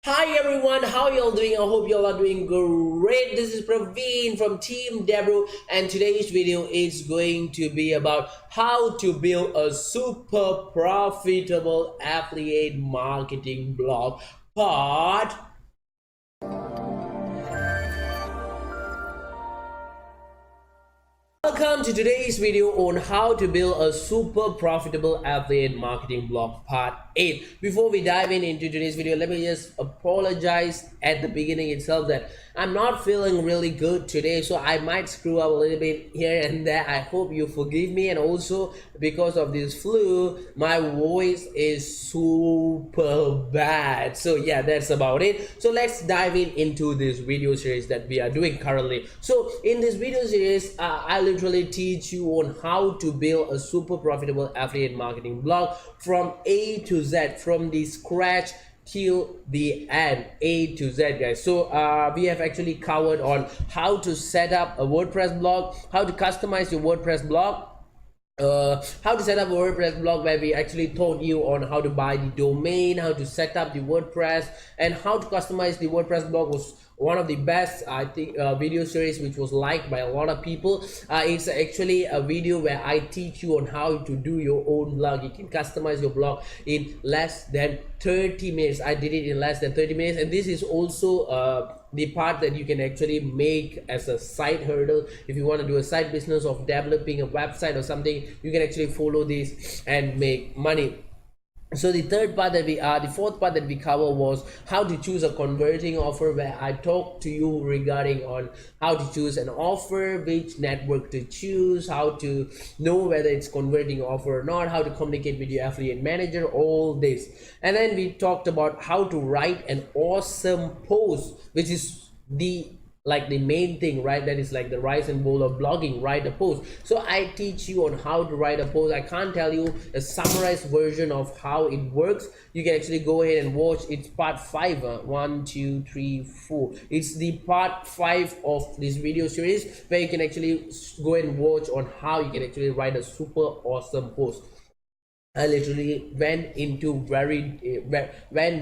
Hi everyone, how y'all doing? I hope y'all are doing great. This is Praveen from Team Debro, and today's video is going to be about how to build a super profitable affiliate marketing blog part. Welcome to today's video on how to build a super profitable affiliate marketing blog part 8. Before we dive into today's video, let me just apologize at the beginning itself that I'm not feeling really good today, so I might screw up a little bit here and there. I hope you forgive me, and also because of this flu, my voice is super bad. So yeah, that's about it. So let's dive into this video series that we are doing currently. So in this video series, I literally teach you on how to build a super profitable affiliate marketing blog from A to Z, from the scratch till the end, A to Z, guys. So we have actually covered on how to set up a WordPress blog, how to customize your WordPress blog, how to set up a WordPress blog, where we actually taught you on how to buy the domain, how to set up the WordPress, and how to customize the WordPress blog. Was one of the best, I think, video series which was liked by a lot of people. It's actually a video where I teach you on how to do your own blog. You can customize your blog in less than 30 minutes. I did it in less than 30 minutes, and this is also the part that you can actually make as a side hurdle. If you want to do a side business of developing a website or something, you can actually follow this and make money. So the fourth part that we cover was how to choose a converting offer, where I talked to you regarding on how to choose an offer, which network to choose, how to know whether it's converting offer or not, how to communicate with your affiliate manager, all this. And then we talked about how to write an awesome post, which is the main thing, right? That is like the rise and bowl of blogging. Write a post. So I teach you on how to write a post. I can't tell you a summarized version of how it works. You can actually go ahead and watch. It's part 5. 1 2 3 4. It's the part 5 of this video series, where you can actually go and watch on how you can actually write a super awesome post. I literally went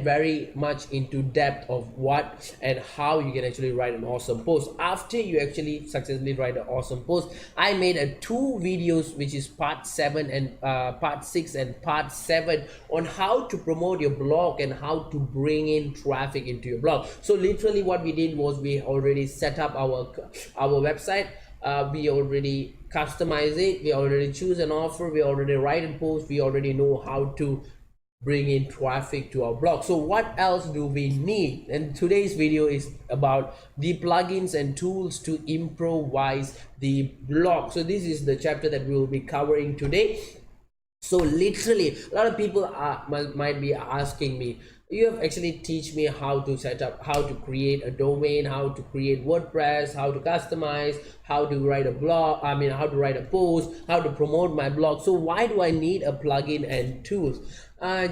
very much into depth of what and how you can actually write an awesome post. After you actually successfully write an awesome post, I made 2 videos, which is part 7 and part 6 and part 7, on how to promote your blog and how to bring in traffic into your blog. So literally what we did was we already set up our website. We already customize it, we already choose an offer, we already write a post, we already know how to bring in traffic to our blog. So what else do we need? And today's video is about the plugins and tools to improvise the blog. So this is the chapter that we will be covering today. So literally a lot of people might be asking me, you have actually teach me how to set up, how to create a domain, how to create WordPress, how to customize, how to write a blog, how to write a post, how to promote my blog. So why do I need a plugin and tools?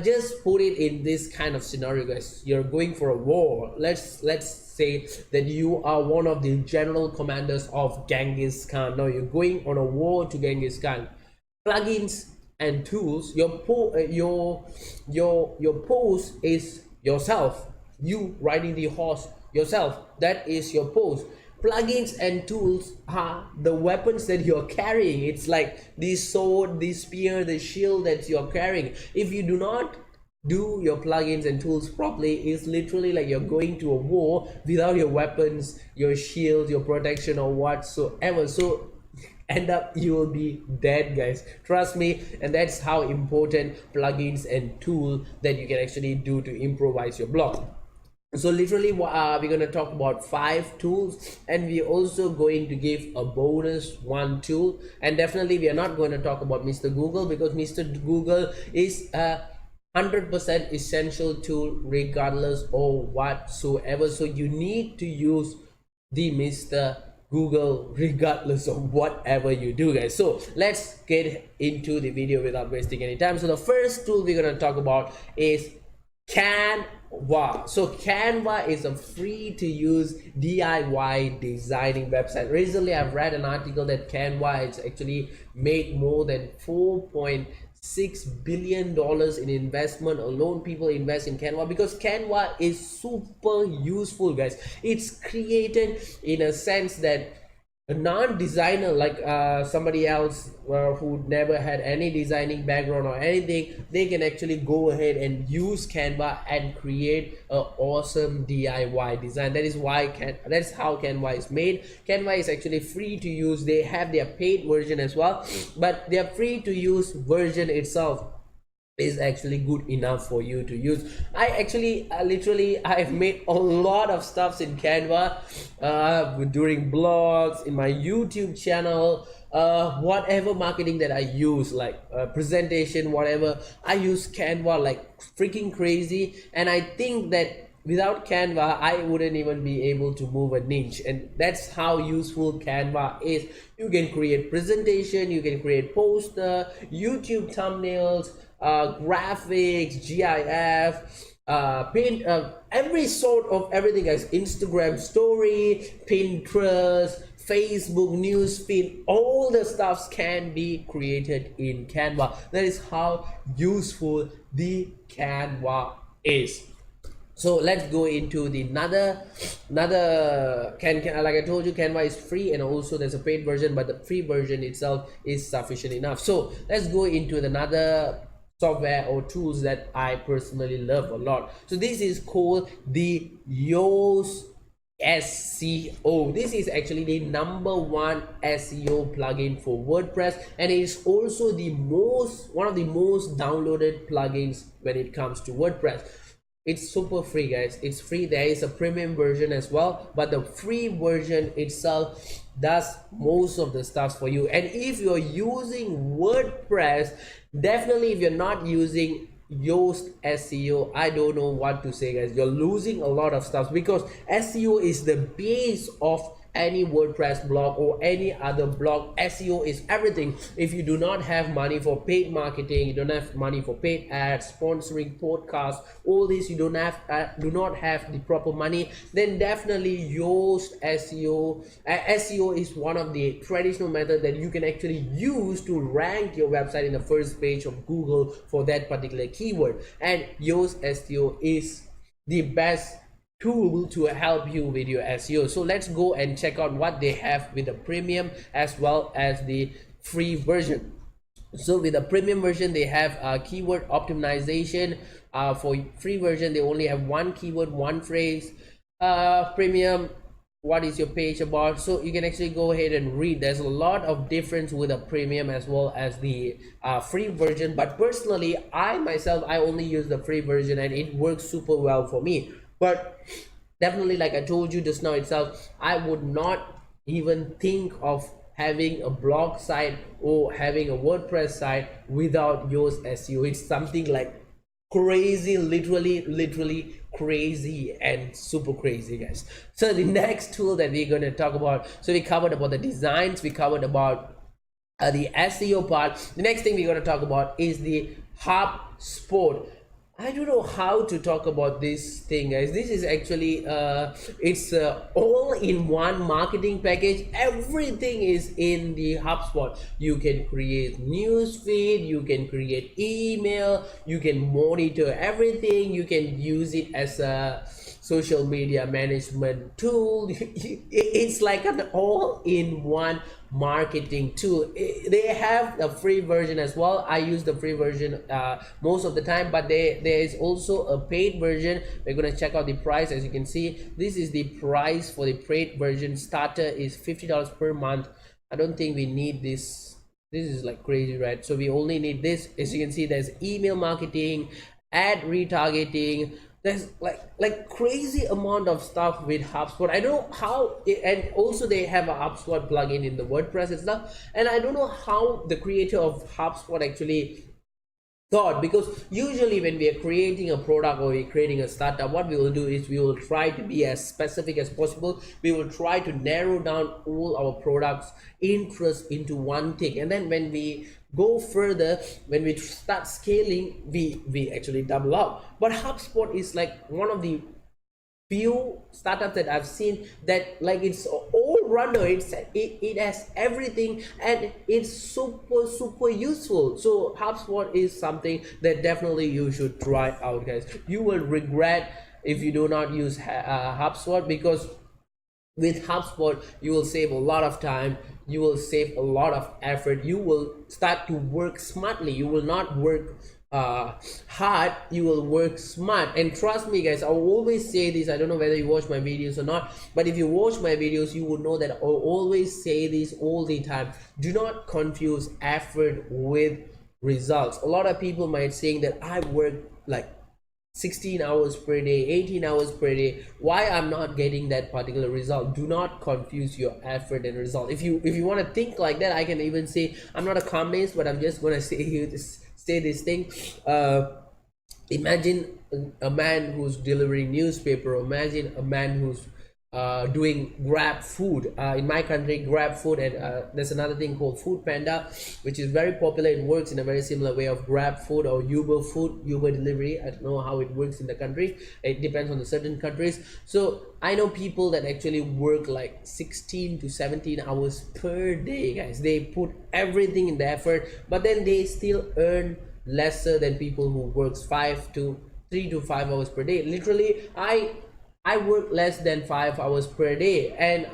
Just put it in this kind of scenario, guys. You're going for a war. Let's say that you are one of the general commanders of Genghis Khan. Now you're going on a war to Genghis Khan. Plugins and tools, your post is yourself, you riding the horse yourself. That is your post. Plugins and tools are the weapons that you're carrying. It's like the sword, the spear, the shield that you're carrying. If you do not do your plugins and tools properly, it's literally like you're going to a war without your weapons, your shield, your protection, or whatsoever. So end up you will be dead, guys, trust me. And that's how important plugins and tool that you can actually do to improvise your blog. So literally we're going to talk about 5 tools, and we're also going to give a bonus 1 tool. And definitely we are not going to talk about Mr. Google, because Mr. Google is a 100% essential tool regardless of whatsoever. So you need to use the Mr. Google regardless of whatever you do, guys. So let's get into the video without wasting any time. So the first tool we're going to talk about is Canva. So Canva is a free to use DIY designing website. Recently I've read an article that Canva has actually made more than $6 billion in investment alone. People invest in Canva because Canva is super useful, guys. It's created in a sense that a non-designer like somebody else who never had any designing background or anything, they can actually go ahead and use Canva and create an awesome DIY design. That is why that's how Canva is made. Canva is actually free to use. They have their paid version as well, but their free to use version itself is actually good enough for you to use. I actually literally I've made a lot of stuffs in Canva during blogs, in my YouTube channel, whatever marketing that I use, like presentation, whatever, I use Canva like freaking crazy. And I think that without Canva I wouldn't even be able to move an inch, and that's how useful Canva is. You can create presentation, you can create poster, YouTube thumbnails, graphics, GIF, paint, every sort of everything, guys. Instagram story, Pinterest, Facebook newsfeed, all the stuffs can be created in Canva. That is how useful the Canva is. So let's go into the another like I told you, Canva is free, and also there's a paid version, but the free version itself is sufficient enough. So let's go into another software or tools that I personally love a lot. So this is called the Yoast SEO. This is actually the #1 SEO plugin for WordPress, and it is also one of the most downloaded plugins when it comes to WordPress. It's super free, guys. It's free. There is a premium version as well, but the free version itself does most of the stuff for you. And if you're using WordPress, definitely if you're not using Yoast SEO, I don't know what to say, guys. You're losing a lot of stuff, because SEO is the base of any WordPress blog or any other blog. SEO is everything. If you do not have money for paid marketing, you don't have money for paid ads, sponsoring podcasts, all this, you do not have the proper money, then definitely Yoast SEO. SEO is one of the traditional methods that you can actually use to rank your website in the first page of Google for that particular keyword. And Yoast SEO is the best tool to help you with your SEO. So let's go and check out what they have with the premium as well as the free version. So with the premium version, they have keyword optimization. For free version, they only have one keyword, one phrase. Premium, what is your page about? So you can actually go ahead and read. There's a lot of difference with a premium as well as the free version, but personally I only use the free version, and it works super well for me. But definitely, like I told you just now itself, I would not even think of having a blog site or having a WordPress site without Yoast SEO. It's something like crazy, literally crazy and super crazy, guys. So the next tool that we're going to talk about, so we covered about the designs, we covered about the SEO part. The next thing we're going to talk about is the Hopspot. I don't know how to talk about this thing, guys. This is actually it's all-in-one marketing package. Everything is in the Hopspot. You can create newsfeed, you can create email, you can monitor everything, you can use it as a social media management tool. It's like an all-in-one marketing tool. They have a free version as well. I use the free version most of the time, but there is also a paid version. We're going to check out the price. As you can see, this is the price for the paid version. Starter is $50 per month. I don't think we need this. This is like crazy, right? So we only need this. As you can see, there's email marketing, ad retargeting. There's like crazy amount of stuff with Hopspot. I don't know how and also they have a Hopspot plugin in the WordPress and stuff, and I don't know how the creator of Hopspot actually thought, because usually when we are creating a product or we're creating a startup, what we will do is we will try to be as specific as possible. We will try to narrow down all our products interest into one thing, and then when we go further, when we start scaling, we actually double up. But Hopspot is like one of the few startups that I've seen that like it's all runner. It has everything, and it's super useful. So HubSpot is something that definitely you should try out, guys. You will regret if you do not use HubSpot, because with HubSpot you will save a lot of time, you will save a lot of effort, you will start to work smartly. You will not work hard, you will work smart. And trust me, guys, I always say this. I don't know whether you watch my videos or not, but if you watch my videos, you will know that I always say this all the time. Do not confuse effort with results. A lot of people might saying that I work like 16 hours per day, 18 hours per day, why I'm not getting that particular result. Do not confuse your effort and result. If you want to think like that, I can even say, I'm not a communist, but I'm just gonna say this thing. Imagine a man who's delivering newspaper. Imagine a man who's doing Grab food. In my country, Grab food, and there's another thing called Food Panda, which is very popular. It works in a very similar way of Grab food or Uber food, Uber delivery. I don't know how it works in the country. It depends on the certain countries. So I know people that actually work like 16 to 17 hours per day, guys. They put everything in the effort, but then they still earn lesser than people who works 3 to 5 hours per day. Literally, I work less than 5 hours per day, and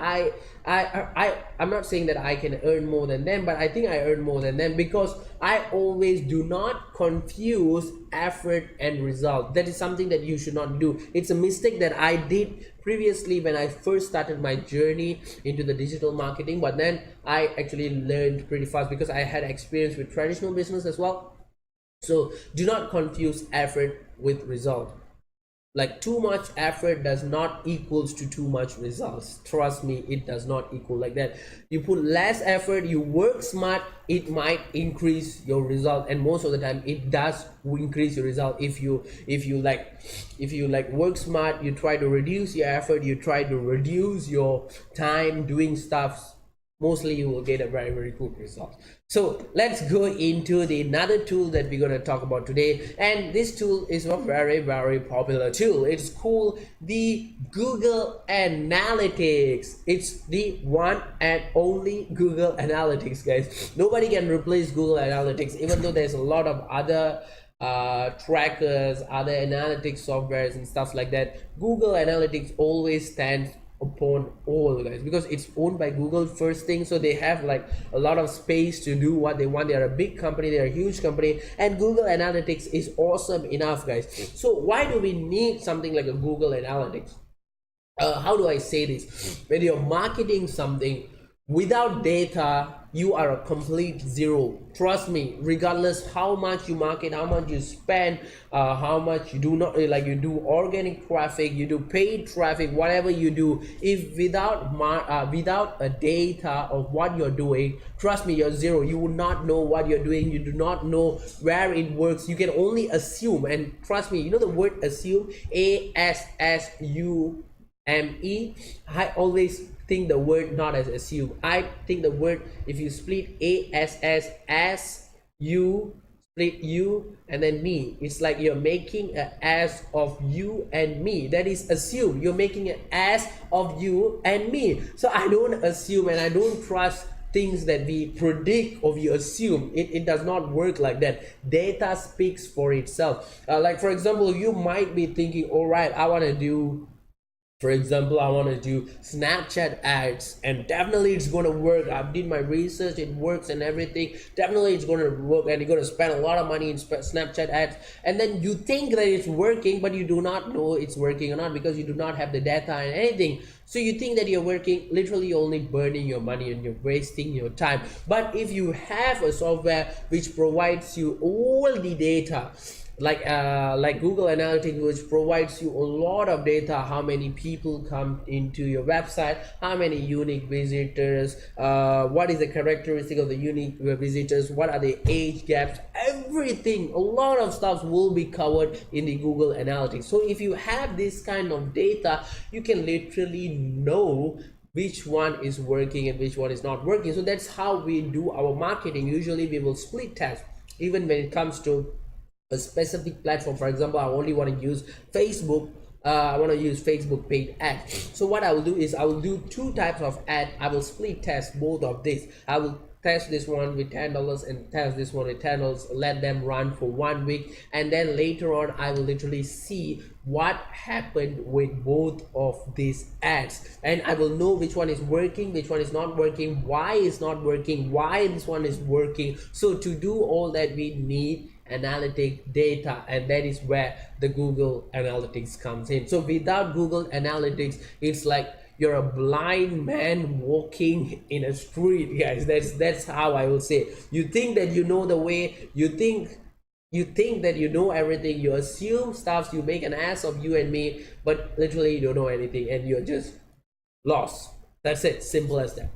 I'm not saying that I can earn more than them, but I think I earn more than them because I always do not confuse effort and result. That is something that you should not do. It's a mistake that I did previously when I first started my journey into the digital marketing, but then I actually learned pretty fast because I had experience with traditional business as well. So do not confuse effort with result. Like, too much effort does not equals to too much results. Trust me, it does not equal like that. You put less effort, you work smart, it might increase your result, and most of the time it does increase your result. If you work smart, you try to reduce your effort, you try to reduce your time doing stuff, mostly you will get a very good result. So let's go into the another tool that we're going to talk about today, and this tool is a very popular tool. It's called the Google Analytics. It's the one and only Google Analytics, guys. Nobody can replace Google Analytics, even though there's a lot of other trackers, other analytics softwares and stuff like that. Google Analytics always stands upon all, guys, because it's owned by Google first thing, so they have like a lot of space to do what they want. They are a big company, they are a huge company, and Google Analytics is awesome enough, guys. So why do we need something like a Google Analytics? How do I say this? When you're marketing something without data, you are a complete zero. Trust me, regardless how much you market, how much you spend, how much you do not, like you do organic traffic, you do paid traffic, whatever you do, if without a data of what you're doing, trust me, you're zero. You will not know what you're doing. You do not know where it works. You can only assume. And trust me, you know the word assume, ASSUME. I always think the word not as assume. I think the word, if you split ASS as you, split you and then me, it's like you're making an ass of you and me. That is assume. You're making an ass of you and me. So I don't assume, and I don't trust things that we predict or we assume. It does not work like that. Data speaks for itself. Like for example, you might be thinking, all right, I want to do, for example, I want to do Snapchat ads, and definitely it's going to work. I did my research, it works and everything. Definitely it's going to work, and you're going to spend a lot of money in Snapchat ads. And then you think that it's working, but you do not know it's working or not because you do not have the data and anything. So you think that you're working, literally you're only burning your money and you're wasting your time. But if you have a software which provides you all the data, like Google Analytics, which provides you a lot of data, how many people come into your website, how many unique visitors, what is the characteristic of the unique visitors, what are the age gaps, everything, a lot of stuff will be covered in the Google Analytics. So if you have this kind of data, you can literally know which one is working and which one is not working. So that's how we do our marketing. Usually we will split test, even when it comes to a specific platform. For example, I only want to use Facebook, I want to use Facebook paid ads. So what I will do is I will do two types of ad. I will split test both of these. I will test this one with $10 and test this one with $10. Let them run for 1 week, and then later on I will literally see what happened with both of these ads, and I will know which one is working, which one is not working, why it's not working, why this one is working. So to do all that, we need analytic data, and that is where the Google Analytics comes in. So without Google Analytics, it's like you're a blind man walking in a street, guys. That's how I will say. You think that you know the way, you think that you know everything, you assume stuff, you make an ass of you and me, but literally you don't know anything and you're just lost. That's it, simple as that.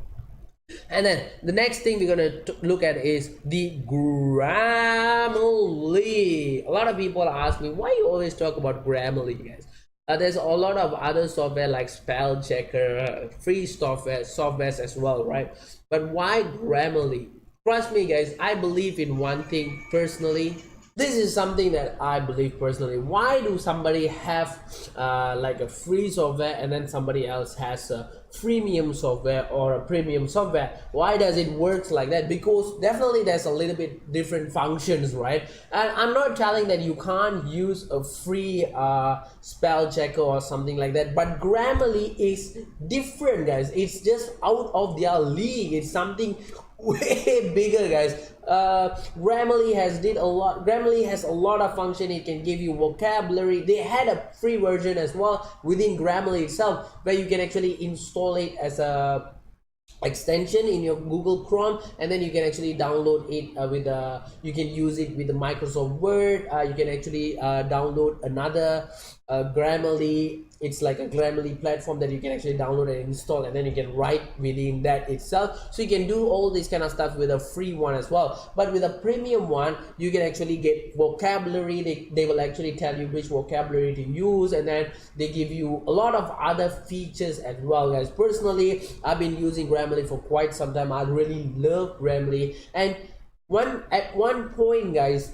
And then the next thing we're going to look at is the Grammarly. A lot of people ask me, why you always talk about Grammarly, guys? There's a lot of other software like spell checker, free softwares as well, right? But why Grammarly? Trust me, guys, I believe in one thing personally. This is something that I believe personally. Why do somebody have like a free software and then somebody else has a freemium software or a premium software? Why does it work like that? Because definitely there's a little bit different functions, right? And I'm not telling that you can't use a free spell checker or something like that, but Grammarly is different, guys. It's just out of their league. It's something way bigger, guys. Grammarly has a lot of function. It can give you vocabulary. They had a free version as well within Grammarly itself, where you can actually install it as a extension in your Google Chrome, and then you can actually download it you can use it with the Microsoft Word. You can actually download another Grammarly. It's like a Grammarly platform that you can actually download and install, and then you can write within that itself. So you can do all this kind of stuff with a free one as well. But with a premium one, you can actually get vocabulary. They will actually tell you which vocabulary to use, and then they give you a lot of other features as well, guys. Personally, I've been using Grammarly for quite some time. I really love Grammarly, and at one point, guys,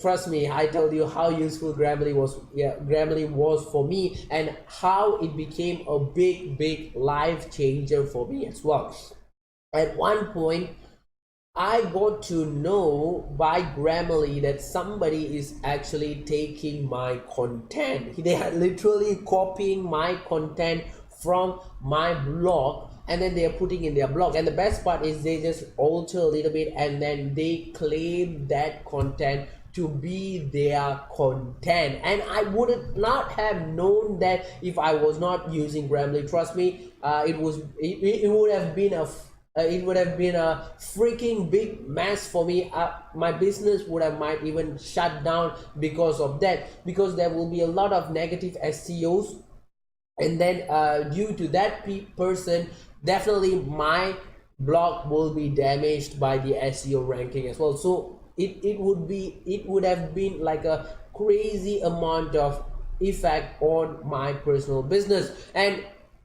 trust me, I told you how useful Grammarly was. Yeah, Grammarly was for me, and how it became a big life changer for me as well. At one point, I got to know by Grammarly that somebody is actually taking my content. They are literally copying my content from my blog, and then they are putting in their blog. And the best part is they just alter a little bit, and then they claim that content to be their content. And I would not have known that if I was not using Grammarly. Trust me, it would have been a freaking big mess for me. My business might even shut down because of that, because there will be a lot of negative SEOs, and then due to that person, definitely my blog will be damaged by the SEO ranking as well. So it would have been like a crazy amount of effect on my personal business. And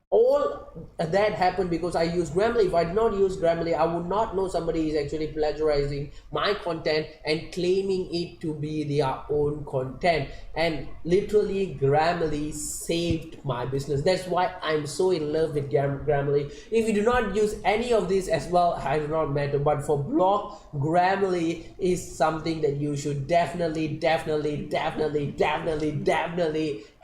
all that happened because I used Grammarly. If I did not use Grammarly, I would not know somebody is actually plagiarizing my content and claiming it to be their own content. And literally, Grammarly saved my business. That's why I'm so in love with Grammarly. If you do not use any of this as well, I do not matter. But for blog, Grammarly is something that you should definitely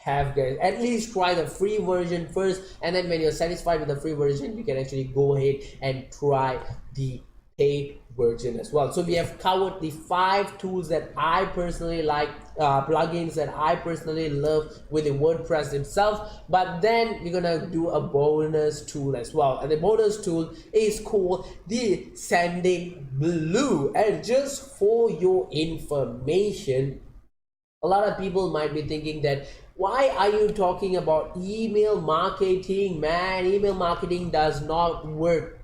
have, guys. At least try the free version first, and then when you're satisfied with the free version, you can actually go ahead and try the paid version as well. So we have covered the 5 tools that I personally like, plugins that I personally love with the WordPress itself. But then we're gonna do a bonus tool as well, and the bonus tool is called the Sending Blue. And just for your information, a lot of people might be thinking that, why are you talking about email marketing, man? Email marketing does not work.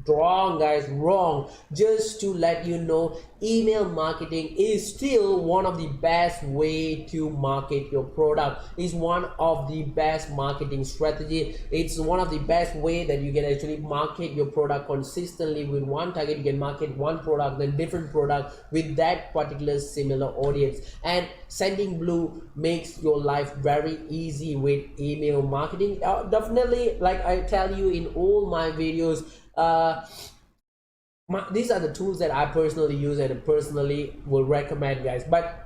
Wrong, guys, wrong. Just to let you know, email marketing is still one of the best way to market your product. It's one of the best marketing strategy. It's one of the best way that you can actually market your product consistently with one target. You can market one product, then different product with that particular similar audience. And Sending Blue makes your life very easy with email marketing. Definitely, like I tell you in all my videos, these are the tools that I personally use and personally will recommend, guys. But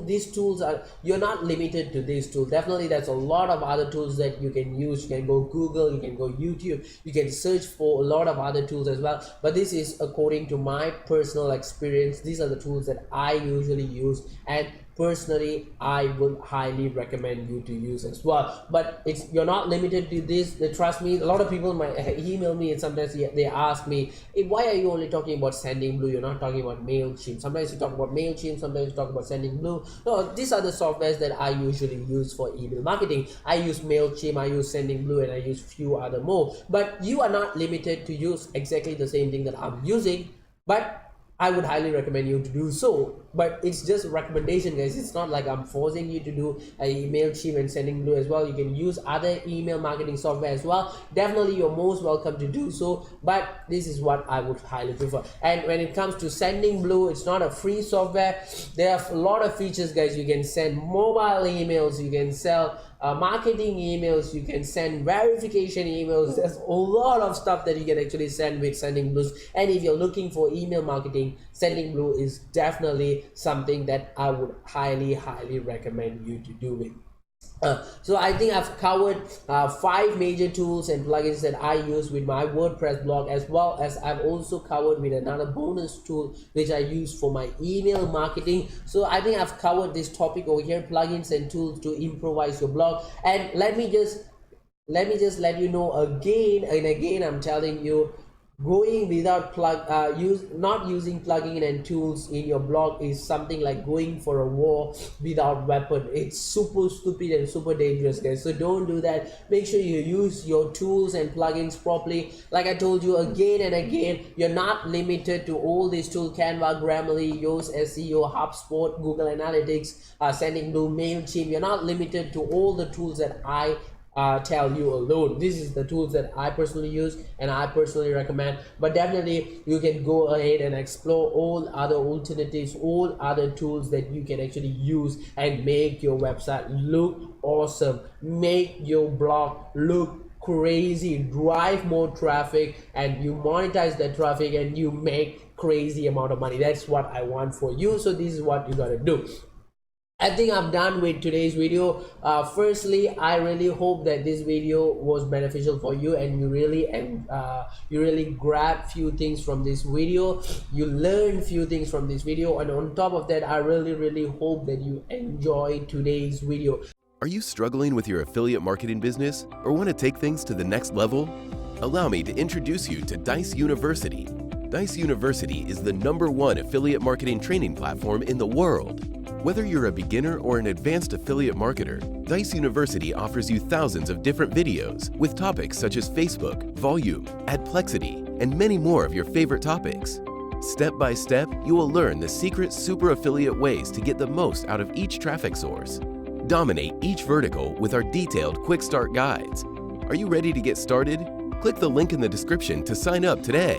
these tools are, you're not limited to these tools. Definitely there's a lot of other tools that you can use. You can go Google, you can go YouTube, you can search for a lot of other tools as well, but this is according to my personal experience. These are the tools that I usually use, and personally I would highly recommend you to use as well. But you're not limited to this. Trust me, a lot of people might email me and sometimes they ask me, hey, why are you only talking about Sending Blue, you're not talking about MailChimp? Sometimes you talk about MailChimp, sometimes you talk about Sending Blue. No, these are the softwares that I usually use for email marketing. I use MailChimp, I use Sending Blue, and I use few other more. But you are not limited to use exactly the same thing that I'm using, but I would highly recommend you to do so. But it's just a recommendation, guys. It's not like I'm forcing you to do a MailChimp and Sending Blue as well. You can use other email marketing software as well. Definitely you're most welcome to do so, but this is what I would highly prefer. And when it comes to Sending Blue, it's not a free software. There are a lot of features, guys. You can send mobile emails, you can sell marketing emails, you can send verification emails. There's a lot of stuff that you can actually send with Sending Blue. And if you're looking for email marketing, Sending Blue is definitely something that I would highly recommend you to do it. So I think I've covered 5 major tools and plugins that I use with my WordPress blog, as well as I've also covered with another bonus tool which I use for my email marketing. So I think I've covered this topic over here, plugins and tools to improvise your blog. And let me just let you know again and again, I'm telling you, going without not using plugin and tools in your blog is something like going for a war without weapon. It's super stupid and super dangerous, guys. So don't do that. Make sure you use your tools and plugins properly. Like I told you again and again, you're not limited to all these tools: Canva, Grammarly, Yoast SEO, Hopspot, Google Analytics, Sending Blue, MailChimp. You're not limited to all the tools that I tell you alone. This is the tools that I personally use and I personally recommend. But definitely you can go ahead and explore all other alternatives, all other tools that you can actually use and make your website look awesome, make your blog look crazy, drive more traffic, and you monetize that traffic and you make crazy amount of money. That's what I want for you. So this is what you gotta do. I think I'm done with today's video. Firstly, I really hope that this video was beneficial for you and you really grab few things from this video, you learn few things from this video, and on top of that, I really hope that you enjoy today's video. Are you struggling with your affiliate marketing business or want to take things to the next level? Allow me to introduce you to Dijs University. Dijs University is the #1 affiliate marketing training platform in the world. Whether you're a beginner or an advanced affiliate marketer, Dijs University offers you thousands of different videos with topics such as Facebook, volume, adplexity, and many more of your favorite topics. Step by step, you will learn the secret super affiliate ways to get the most out of each traffic source. Dominate each vertical with our detailed quick start guides. Are you ready to get started? Click the link in the description to sign up today.